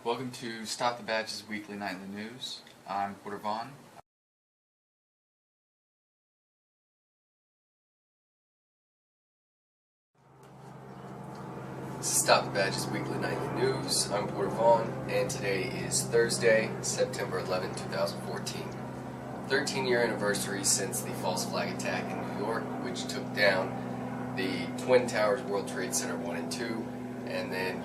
Welcome to Stop the Badges Weekly Nightly News. I'm Porter Vaughn. This is Stop the Badges Weekly Nightly News. I'm Porter Vaughn, and today is Thursday, September 11, 2014. 13-year anniversary since the false flag attack in New York, which took down the Twin Towers, World Trade Center 1 and 2, and then,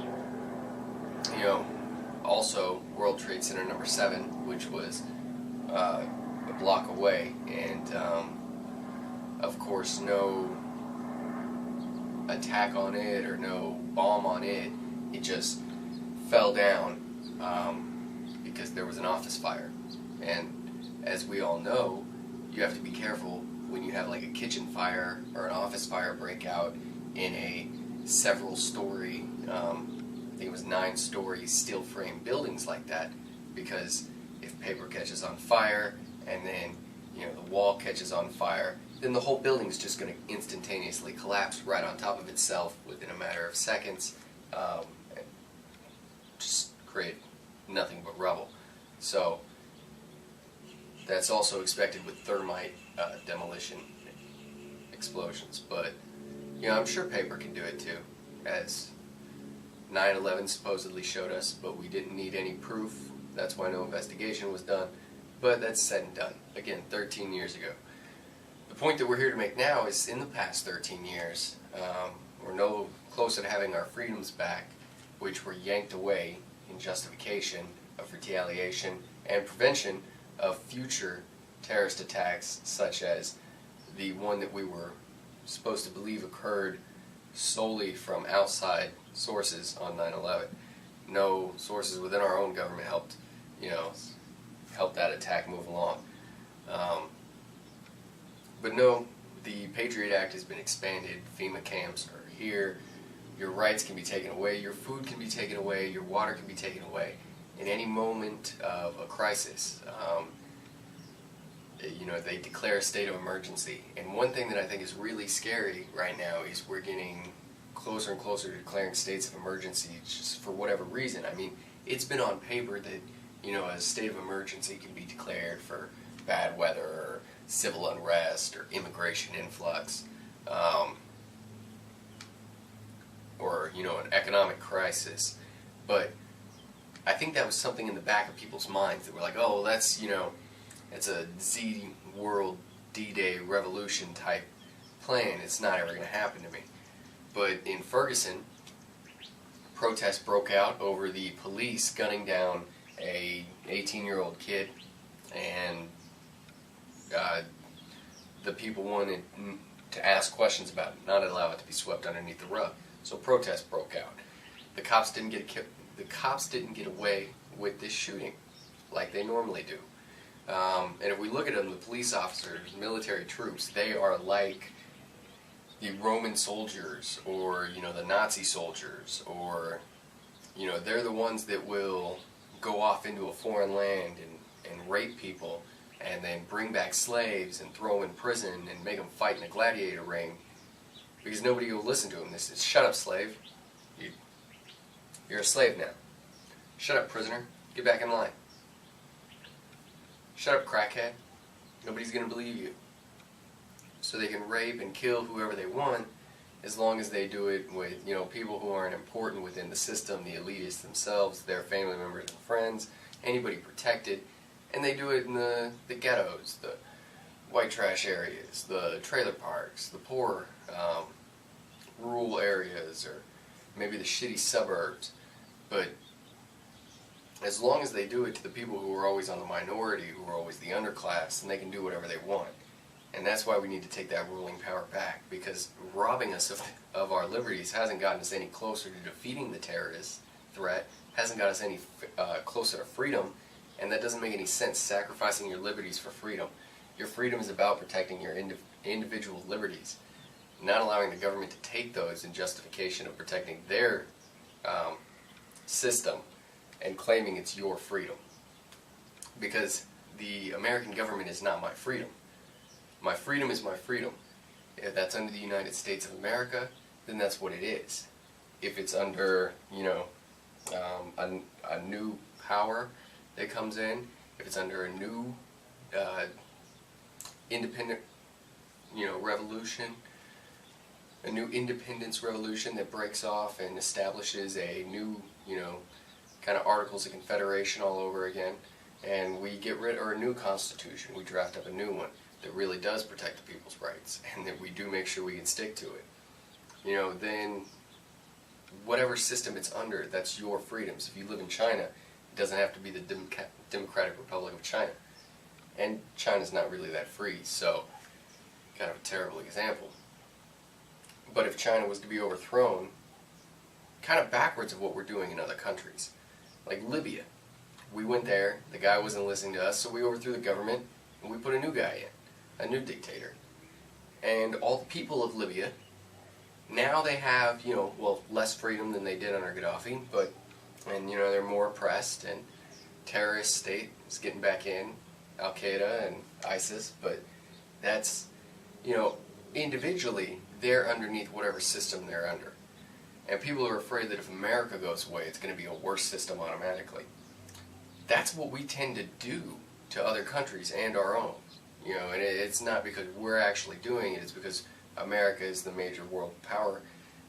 also World Trade Center number 7, which was a block away, and of course no attack on it or no bomb on it. It just fell down because there was an office fire. And as we all know, you have to be careful when you have like a kitchen fire or an office fire break out in a several story, I think it was 9-story steel frame buildings like that, because if paper catches on fire and then the wall catches on fire, then the whole building's just going to instantaneously collapse right on top of itself within a matter of seconds, and just create nothing but rubble. So that's also expected with thermite demolition explosions. But I'm sure paper can do it too, as 9/11 supposedly showed us, but we didn't need any proof. That's why no investigation was done. But that's said and done. Again, 13 years ago. The point that we're here to make now is, in the past 13 years, we're no closer to having our freedoms back, which were yanked away in justification of retaliation and prevention of future terrorist attacks, such as the one that we were supposed to believe occurred solely from outside sources on 9/11. No sources within our own government helped that attack move along. But no, the Patriot Act has been expanded. FEMA camps are here. Your rights can be taken away. Your food can be taken away. Your water can be taken away in any moment of a crisis. They declare a state of emergency. And one thing that I think is really scary right now is we're getting closer and closer to declaring states of emergency just for whatever reason. I mean, it's been on paper that a state of emergency can be declared for bad weather or civil unrest or immigration influx, or an economic crisis. But I think that was something in the back of people's minds that were like, oh, that's it's a Z World D-Day revolution type plan. It's not ever going to happen to me. But in Ferguson, protests broke out over the police gunning down a 18-year-old kid, and the people wanted to ask questions about it, not allow it to be swept underneath the rug. So protests broke out. The cops didn't get away with this shooting like they normally do. And if we look at them, the police officers, military troops, they are like the Roman soldiers, or the Nazi soldiers, or they're the ones that will go off into a foreign land and rape people and then bring back slaves and throw them in prison and make them fight in a gladiator ring, because nobody will listen to them. This is, shut up, slave. You're a slave now. Shut up, prisoner. Get back in line. Shut up, crackhead. Nobody's going to believe you. So they can rape and kill whoever they want, as long as they do it with people who aren't important within the system, the elitists themselves, their family members and friends, anybody protected. And they do it in the ghettos, the white trash areas, the trailer parks, the poor rural areas, or maybe the shitty suburbs. But as long as they do it to the people who are always on the minority, who are always the underclass, then they can do whatever they want. And that's why we need to take that ruling power back, because robbing us of our liberties hasn't gotten us any closer to defeating the terrorist threat, hasn't got us any closer to freedom, and that doesn't make any sense, sacrificing your liberties for freedom. Your freedom is about protecting your individual liberties, not allowing the government to take those in justification of protecting their system and claiming it's your freedom. Because the American government is not my freedom. My freedom is my freedom. If that's under the United States of America, then that's what it is. If it's under, a new power that comes in, if it's under a new independent, revolution, a new independence revolution that breaks off and establishes a new, kind of Articles of Confederation all over again, and we get rid, or a new constitution, we draft up a new one that really does protect the people's rights, and that we do make sure we can stick to it, then whatever system it's under, that's your freedoms. If you live in China, it doesn't have to be the Democratic Republic of China. And China's not really that free, so kind of a terrible example. But if China was to be overthrown, kind of backwards of what we're doing in other countries, like Libya. We went there, the guy wasn't listening to us, so we overthrew the government, and we put a new guy in, a new dictator. And all the people of Libya, now they have, less freedom than they did under Gaddafi, but, they're more oppressed, and terrorist state is getting back in, Al-Qaeda and ISIS, but that's, individually, they're underneath whatever system they're under. And people are afraid that if America goes away, it's going to be a worse system automatically. That's what we tend to do to other countries and our own. And it's not because we're actually doing it, it's because America is the major world power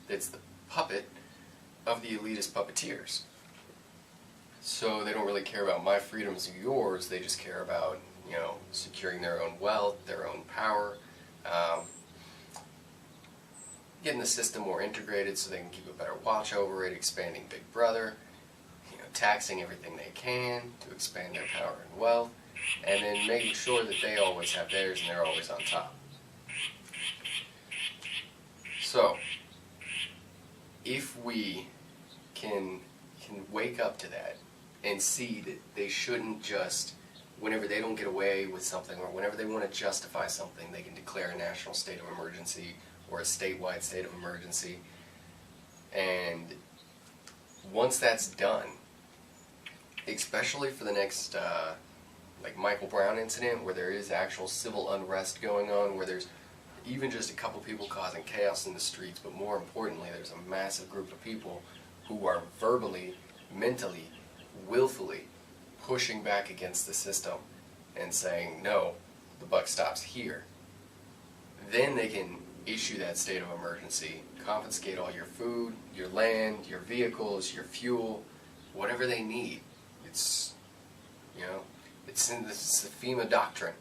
that's the puppet of the elitist puppeteers. So they don't really care about my freedoms or yours, they just care about, securing their own wealth, their own power, getting the system more integrated so they can keep a better watch over it, expanding Big Brother, taxing everything they can to expand their power and wealth, and then making sure that they always have theirs and they're always on top. So, if we can wake up to that and see that they shouldn't just, whenever they don't get away with something or whenever they want to justify something, they can declare a national state of emergency or a statewide state of emergency. And once that's done, especially for the next, like Michael Brown incident, where there is actual civil unrest going on, where there's even just a couple people causing chaos in the streets, but more importantly, there's a massive group of people who are verbally, mentally, willfully pushing back against the system and saying, no, the buck stops here. Then they can issue that state of emergency, confiscate all your food, your land, your vehicles, your fuel, whatever they need. It's, it's in the F.E.M.A doctrine.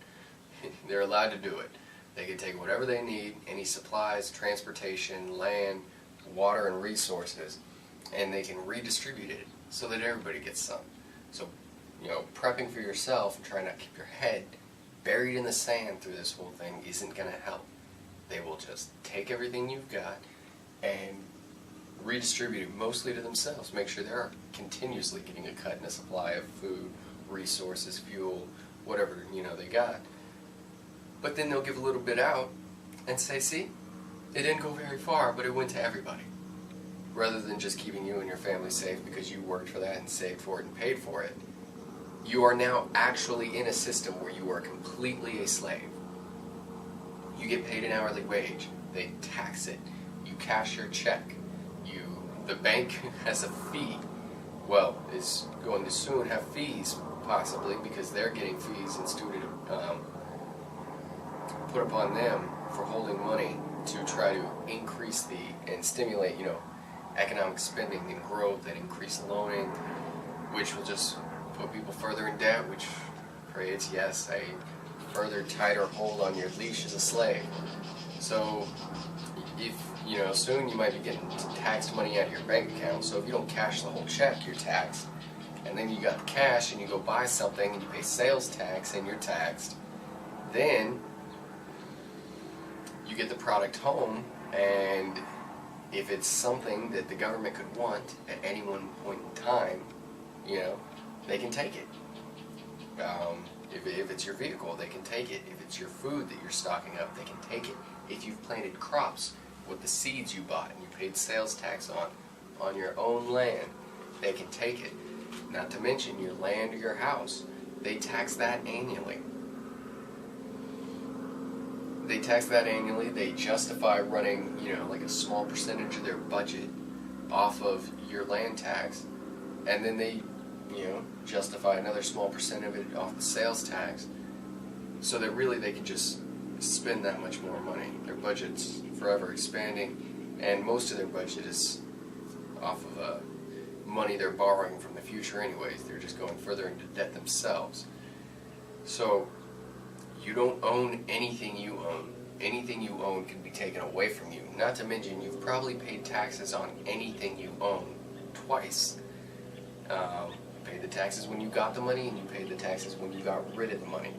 They're allowed to do it. They can take whatever they need, any supplies, transportation, land, water, and resources, and they can redistribute it so that everybody gets some. So, prepping for yourself and trying not to keep your head buried in the sand through this whole thing isn't going to help. They will just take everything you've got and redistribute it mostly to themselves. Make sure they're continuously getting a cut in a supply of food, resources, fuel, whatever, they got. But then they'll give a little bit out and say, see, it didn't go very far, but it went to everybody. Rather than just keeping you and your family safe because you worked for that and saved for it and paid for it. You are now actually in a system where you are completely a slave. You get paid an hourly wage. They tax it. You cash your check. The bank has a fee. Well, is going to soon have fees, possibly, because they're getting fees instituted, put upon them for holding money to try to increase and stimulate, economic spending and growth and increase loaning, which will just put people further in debt, which creates, yes, a further tighter hold on your leash as a slave. So, if, soon you might be getting taxed money out of your bank account, so if you don't cash the whole check, you're taxed. And then you got the cash and you go buy something and you pay sales tax and you're taxed. Then, you get the product home, and if it's something that the government could want at any one point in time, they can take it. If it's your vehicle, they can take it. If it's your food that you're stocking up, they can take it. If you've planted crops with the seeds you bought and you paid sales tax on your own land, they can take it. Not to mention your land or your house. They tax that annually. They justify running, like a small percentage of their budget off of your land tax. and then they, justify another small percent of it off the sales tax, so that really they can just spend that much more money. Their budget's forever expanding, and most of their budget is off of money they're borrowing from the future anyways. They're just going further into debt themselves. So you don't own anything you own. Anything you own can be taken away from you. Not to mention, you've probably paid taxes on anything you own twice. You paid the taxes when you got the money, and you paid the taxes when you got rid of the money.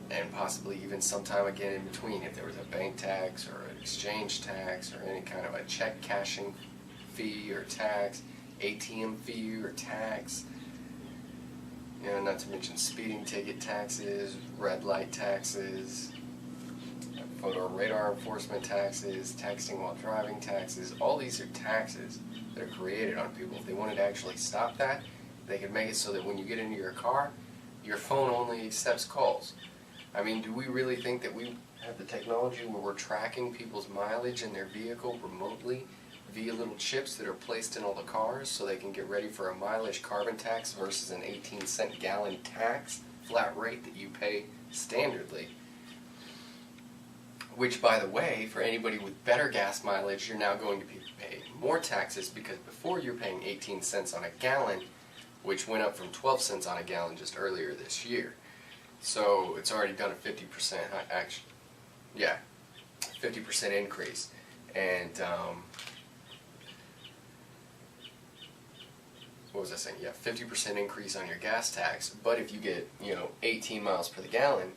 And possibly even sometime again in between, if there was a bank tax or an exchange tax or any kind of a check cashing fee or tax, ATM fee or tax. Not to mention speeding ticket taxes, red light taxes, photo radar enforcement taxes, texting while driving taxes. All these are taxes that are created on people. If they wanted to actually stop that, they could make it so that when you get into your car, your phone only accepts calls. I mean, do we really think that we have the technology where we're tracking people's mileage in their vehicle remotely via little chips that are placed in all the cars so they can get ready for a mileage carbon tax versus an 18-cent gallon tax, flat rate that you pay standardly? Which, by the way, for anybody with better gas mileage, you're now going to pay more taxes, because before you're paying 18 cents on a gallon, which went up from 12 cents on a gallon just earlier this year. So it's already done a 50%, actually, yeah, 50% increase. And what was I saying? Yeah, 50% increase on your gas tax. But if you get, 18 miles per the gallon,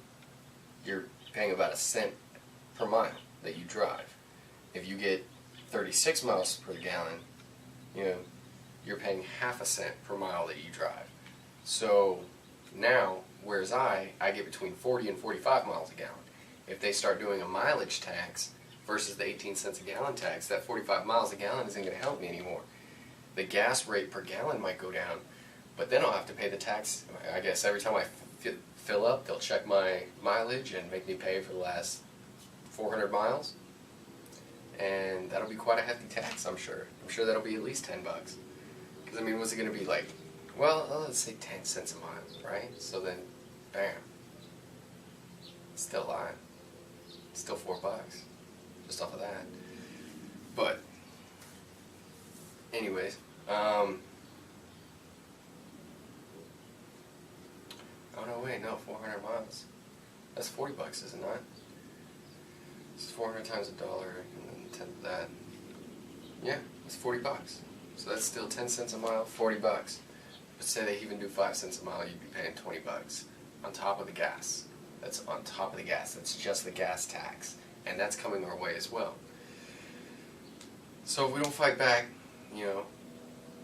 you're paying about a cent per mile that you drive. If you get 36 miles per gallon, you're paying half a cent per mile that you drive. So now, whereas I get between 40 and 45 miles a gallon. If they start doing a mileage tax versus the 18 cents a gallon tax, that 45 miles a gallon isn't going to help me anymore. The gas rate per gallon might go down, but then I'll have to pay the tax. I guess every time I fill up, they'll check my mileage and make me pay for the last 400 miles. And that'll be quite a hefty tax, I'm sure. I'm sure that'll be at least $10. Because, what's it going to be like? Well, let's say 10 cents a mile, right? So then, bam. Still lying. Still $4, just off of that. But, anyways, oh no, wait, no, 400 miles. That's $40, is it not? It's 400 times $1, and then a tenth of that. Yeah, it's $40. So that's still 10 cents a mile, $40. But say they even do 5 cents a mile, you'd be paying $20 on top of the gas. That's on top of the gas. That's just the gas tax, and that's coming our way as well. So if we don't fight back,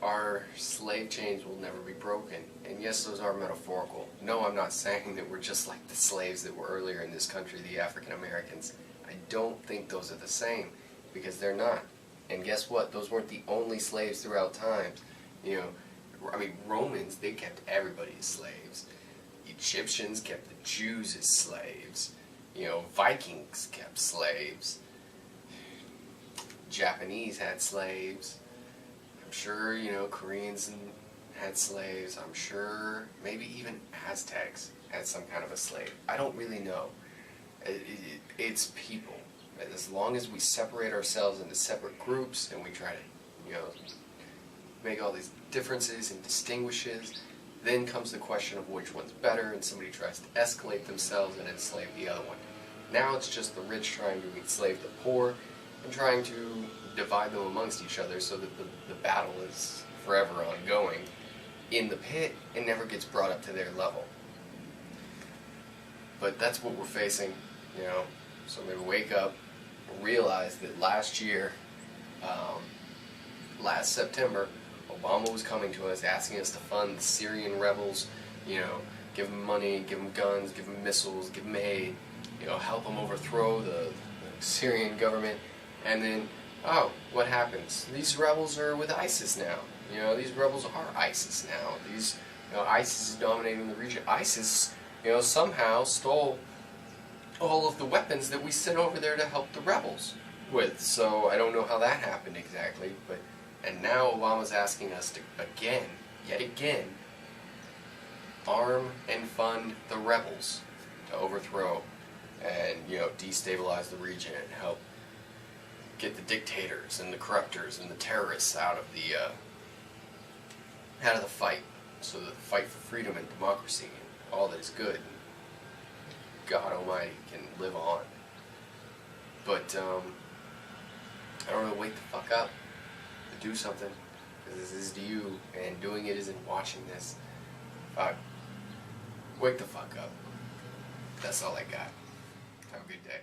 our slave chains will never be broken. And yes, those are metaphorical. No, I'm not saying that we're just like the slaves that were earlier in this country, the African Americans. I don't think those are the same, because they're not. And guess what? Those weren't the only slaves throughout times. Romans, they kept everybody as slaves. Egyptians kept the Jews as slaves. Vikings kept slaves. Japanese had slaves. I'm sure, Koreans had slaves. I'm sure maybe even Aztecs had some kind of a slave. I don't really know. It's people. As long as we separate ourselves into separate groups and we try to, make all these differences and distinguishes, then comes the question of which one's better, and somebody tries to escalate themselves and enslave the other one. Now it's just the rich trying to enslave the poor and trying to divide them amongst each other so that the battle is forever ongoing in the pit and never gets brought up to their level. But that's what we're facing, so maybe wake up, realize that last year, last September, Obama was coming to us asking us to fund the Syrian rebels, give them money, give them guns, give them missiles, give them aid, help them overthrow the Syrian government. And then, what happens? These rebels are with ISIS now. These rebels are ISIS now. These, ISIS is dominating the region. ISIS, somehow stole all of the weapons that we sent over there to help the rebels with. So I don't know how that happened exactly, but And now Obama's asking us to yet again, arm and fund the rebels to overthrow and, destabilize the region and help get the dictators and the corruptors and the terrorists out of the fight, so that the fight for freedom and democracy and all that is good, God Almighty, can live on. But I don't know, wake the fuck up, do something, because this is to you, and doing it isn't watching this. Wake the fuck up. That's all I got. Have a good day.